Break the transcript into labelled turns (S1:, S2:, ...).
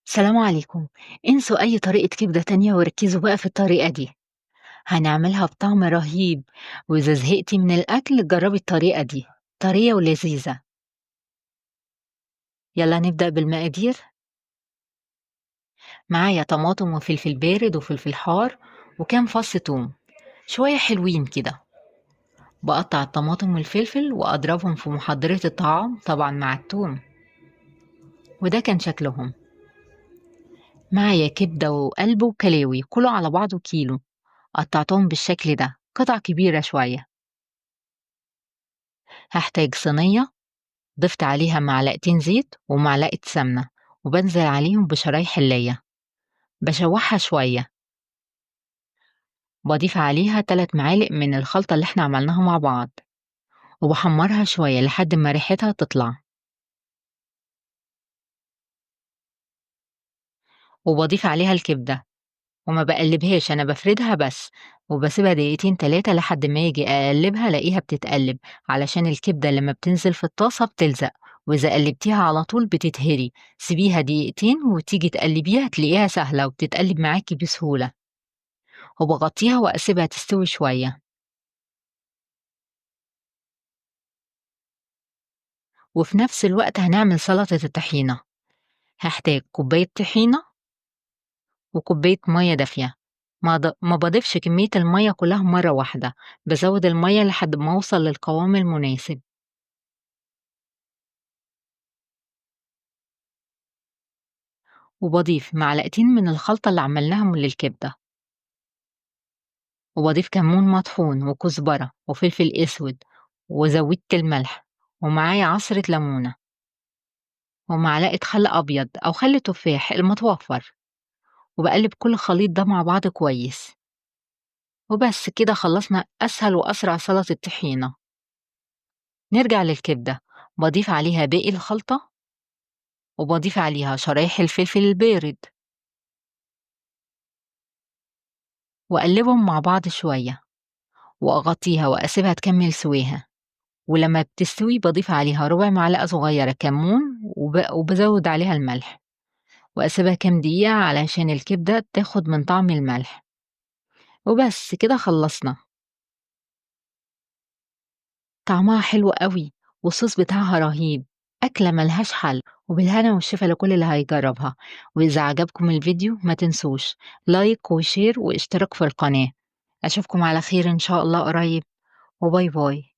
S1: السلام عليكم. انسوا أي طريقة كبدة تانية وركزوا بقى في الطريقة دي، هنعملها بطعم رهيب. وإذا زهقتي من الأكل جربي الطريقة دي، طرية ولذيذة. يلا نبدأ بالمقادير. معايا طماطم وفلفل بارد وفلفل حار وكام فص توم، شوية حلوين كده. بقطع الطماطم والفلفل وأضربهم في محضرة الطعام طبعا مع التوم. وده كان شكلهم. معايا كبدة وقلب وكلاوي كله على بعضه كيلو، قطعتهم بالشكل ده قطع كبيرة شوية. هحتاج صينية، ضفت عليها معلقتين زيت ومعلقة سمنة، وبنزل عليهم بشرايح اللية بشوحها شوية. بضيف عليها 3 معالق من الخلطة اللي احنا عملناها مع بعض، وبحمرها شوية لحد ما ريحتها تطلع. وبضيف عليها الكبدة وما بقلبهاش، أنا بفردها بس، وبسيبها دقيقتين 3 لحد ما يجي أقلبها ألاقيها بتتقلب، علشان الكبدة لما بتنزل في الطاسة بتلزق، وإذا قلبتيها على طول بتتهري. سيبيها دقيقتين وتيجي تقلبيها تلاقيها سهلة وبتتقلب معاكي بسهولة. وباغطّيها وأسيبها تستوي شوية. وفي نفس الوقت هنعمل سلطة الطحينة. هاحتاج كوباية طحينة وكوباية مَيّة دافية. ما باضيفش كمية المَيّة كلّها مرّة واحدة، بازوّد المَيّة لحد ما أوصل للقوام المناسب. وباضيف معلقتين من الخلطة اللي عملناهم للكبدة، وباضيف كمون مطحون وكزبرة وفلفل أسود، وزوّدت الملح، ومعايا عصرة ليمونة، ومعلقة خل أبيض أو خل تفاح المتوفّر. وباقلّب كل الخليط ده مع بعض كويس. وبس كده خلصنا أسهل وأسرع سلطة طحينة. نرجع للكبدة، باضيف عليها باقي الخلطة، وباضيف عليها شرايح الفلفل البارد، وأقلبهم مع بعض شوية، وأغطيها وأسيبها تكمل سواها. ولما بتستوي باضيف عليها ربع معلقة صغيرة كمون وبزود عليها الملح، وأسيبها كام دقيقة علشان الكبدة تاخد من طعم الملح. وبس كده خلصنا. طعمها حلو أوي، والصوص بتاعها رهيب، أكلة ما لهاش حل، وبالهنا والشفا لكل اللي هيجربها. وإذا عجبكم الفيديو ما تنسوش لايك وشير واشتراك في القناة. أشوفكم على خير إن شاء الله قريب، وباي باي.